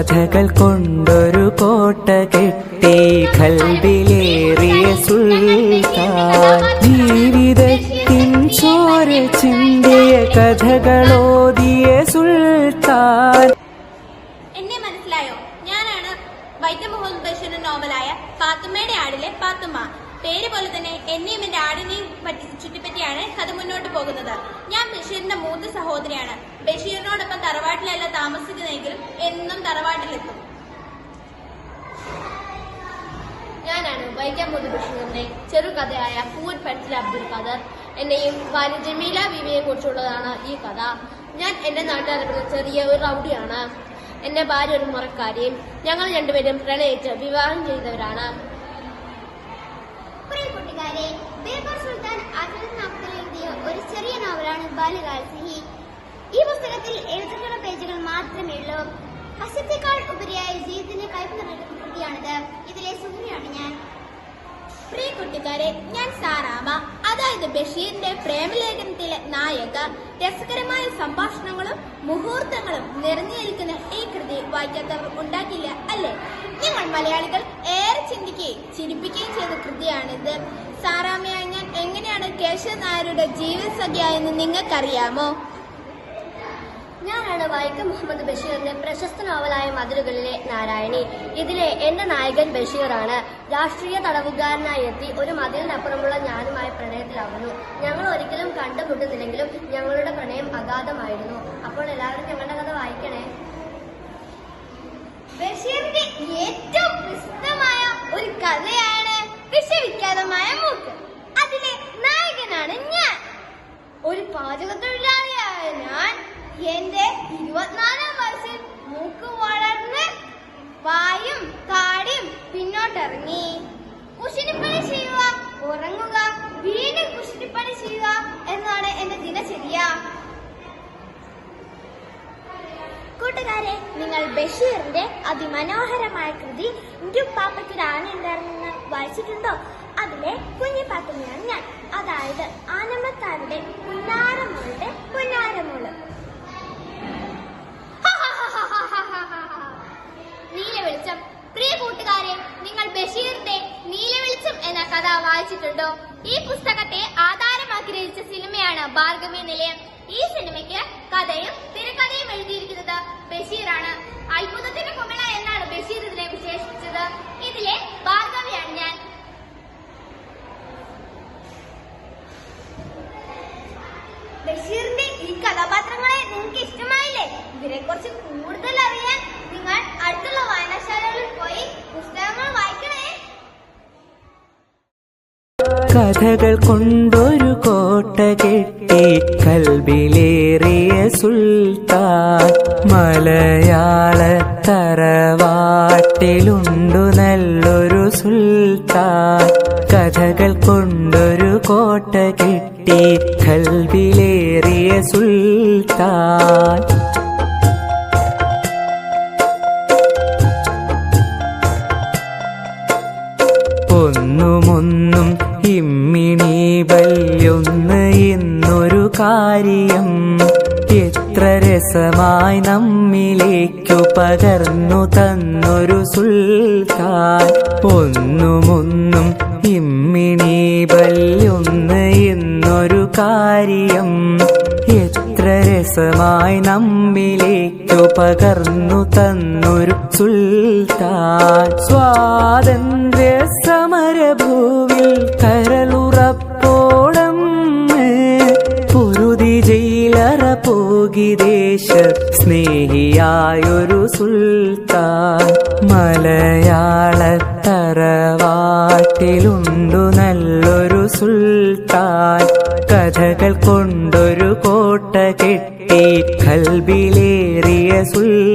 കഥകൾ കൊണ്ടൊരു കോട്ട കെട്ടി ഖൽബിലേറിയ സുൽത്താൻ. ജീവിതത്തിൻ ചോര ചിന്തിയ കഥകളോതിയ സുൽത്താൻ. എന്നെ മനസ്സിലായോ? ഞാനാണ് വൈക്കം മുഹമ്മദ് ബഷീറിന്റെ നോവലായ പാത്തുമ്മയുടെ ആടിലെ പാത്തുമ്മ. പേര് പോലെ തന്നെ എന്നെയും എന്റെ ആടിനെയും ചുറ്റിപ്പറ്റിയാണ് കഥ മുന്നോട്ട് പോകുന്നത്. ഞാൻ ബഷീറിന്റെ മൂത്ത സഹോദരിയാണ്. ബഷീറിനോടൊപ്പം തറവാട്ടിലല്ല താമസിക്കുന്നതെങ്കിലും എന്നും തറവാട്ടിലെത്തും. ഞാനാണ് വൈക്കം മുഹമ്മദ് ബഷീറിന്റെ ചെറുകഥയായ പൂവൻ പറ്റിലെ അബ്ദുൽ ഖാദർ. എന്നെയും ഭാര്യ ജമീല ബീവിയെ കുറിച്ചുള്ളതാണ് ഈ കഥ. ഞാൻ എന്റെ നാട്ടുകാരുടെ ചെറിയ ഒരു റൗഡിയാണ്. എന്റെ ഭാര്യ ഒരു മുറക്കാരിയും. ഞങ്ങൾ രണ്ടുപേരും പ്രണയിച്ച് വിവാഹം ചെയ്തവരാണ്. കൂട്ടുകാരെ, ബേബർ സുൽത്താൻ എഴുതിയ ഒരു ചെറിയ നോവലാണ് ബാല്യകാലസഖി. ഈ പുസ്തകത്തിൽ എഴുത്തുകളുടെ പേജുകൾ മാത്രമേ ഉള്ളൂ. ഹാസ്യത്തെക്കാൾ ഉപരിയായി ജീവിതത്തിന്റെ കയ്പ് നിറഞ്ഞ കൃതിയാണിത്. ഇതിലെ സുഹൃയാണ് ഞാൻ. പ്രിയ കൂട്ടുകാരെ, ഞാൻ സാറാമ, അതായത് ബഷീറിന്റെ പ്രേമലേഖനത്തിലെ നായക. രസകരമായ സംഭാഷണങ്ങളും മുഹൂർത്തങ്ങളും നിറഞ്ഞു നിൽക്കുന്ന ഈ കൃതി വായിക്കാത്തവർ ഉണ്ടാക്കില്ല അല്ലേ? ഞങ്ങൾ മലയാളികൾ ഏറെ ചിന്തിക്കുകയും ചിരിപ്പിക്കുകയും ചെയ്ത കൃതിയാണിത്. സാറാമയായ ഞാൻ എങ്ങനെയാണ് കേശവ നായരുടെ ജീവിത സഖിയായെന്ന് നിങ്ങൾക്കറിയാമോ? ഞാനാണ് വൈക്കം മുഹമ്മദ് ബഷീറിന്റെ പ്രശസ്ത നോവലായ മതിലുകളിലെ നാരായണി. ഇതിലെ എന്റെ നായകൻ ബഷീറാണ്. രാഷ്ട്രീയ തടവുകാരനായി എത്തി ഒരു മതിലിനപ്പുറമുള്ള ഞാനുമായി പ്രണയത്തിലാവുന്നു. ഞങ്ങൾ ഒരിക്കലും കണ്ടുമുട്ടുന്നില്ലെങ്കിലും ഞങ്ങളുടെ പ്രണയം അഗാധമായിരുന്നു. അപ്പോൾ എല്ലാവരും ഞങ്ങളുടെ കഥ വായിക്കണേ. ബഷീറിന്റെ ഏറ്റവും പ്രസിദ്ധമായ ഒരു കഥയാണ് വിഷവിഖ്യാതമായ മൂക്ക്. അതിലെ നായകനാണ് ഞാൻ. ഒരു പാചകത്തൊഴിലാളിയായ ഞാൻ എന്റെ 24-ാം വയസ്സിൽ മൂക്ക് വളർന്ന് വായും താടിയും പിന്നോട്ടിറങ്ങി. കുശിനിപ്പണി ചെയ്യുക, ഉറങ്ങുക, വീണ്ടും കുശിനിപ്പണി ചെയ്യുക എന്നാണ് എന്റെ ദിനചര്യ. കൂട്ടുകാരെ, നിങ്ങൾ ബഷീറിന്റെ അതിമനോഹരമായ കൃതി പാപ്പയ്ക്കൊരു ആന ഉണ്ടായിരുന്നെന്ന് വായിച്ചിട്ടുണ്ടോ? അതിലെ കുഞ്ഞിപ്പാത്തുമ്മയാണ് ഞാൻ, അതായത് ആനമ്മത്താരുടെ പുന്നാരമോളുടെ പുന്നാരമോള്. നീലവെളിച്ചം. പ്രിയ കൂട്ടുകാരെ, നിങ്ങൾ ബഷീറിന്റെ നീലവെളിച്ചം എന്ന കഥ വായിച്ചിട്ടുണ്ടോ? ഈ പുസ്തകത്തെ ആധാരമാക്കി രചിച്ച സിനിമയാണ് ഭാർഗവി നിലയം. ഈ സിനിമയ്ക്ക് കഥയും തിരക്കഥയും എഴുതിയിരിക്കുന്നത് ബഷീറാണ്. അത്ഭുതത്തിന്റെ കുമിള എന്നാണ് ബഷീർ ഇതിനെ വിശേഷിപ്പിച്ചത്. ഇതിലെ ഭാർഗവിയാണ് ഞാൻ. ബഷീറിന്റെ ഈ കഥാപാത്രങ്ങളെ നിങ്ങൾക്ക് ഇഷ്ടമായില്ലേ? ഇതിനെ കുറിച്ച് കൂടുതൽ അറിയാൻ നിങ്ങൾ അടുത്തുള്ള വായനശാലകളിൽ പോയി പുസ്തകങ്ങൾ വായിക്കണേ. കഥകൾ കൊണ്ടൊരു കോട്ട കെട്ടി ഖൽബിലേറിയ സുൽത്താൻ. മലയാള തറവാട്ടിലുണ്ടു നല്ലൊരു സുൽത്താൻ. കഥകൾ കൊണ്ടൊരു കോട്ട കെട്ടി ഖൽബിലേറിയ സുൽത്താൻ. ഒന്നുമൊന്നും ഇമ്മിണി ബല്യൊന്ന് എന്നൊരു കാര്യം എത്ര രസമായി നമ്മിലേക്കു പകർന്നു തന്നൊരു സുൽത്താൻ. ഒന്നുമൊന്നും ഇമ്മിണി ബല്യൊന്ന് എന്നൊരു കാര്യം എത്ര രസമായി നമ്മിലേക്കു പകർന്നു തന്നൊരു സുൽത്താൻ. സ്വാതന്ത്ര്യ സമരഭൂവിൽ കരളുറപ്പോളം പൊരുതി ജയിലറ പോകി ദേശ സ്നേഹിയായൊരു സുൽത്താൻ. മലയാള തറവാട്ടിലുണ്ടു നല്ലൊരു സുൽത്താൻ. കഥകൾ കൊണ്ടൊരു കോട്ട കെട്ടി ഖൽബിലേറിയ സുൽത്താൻ.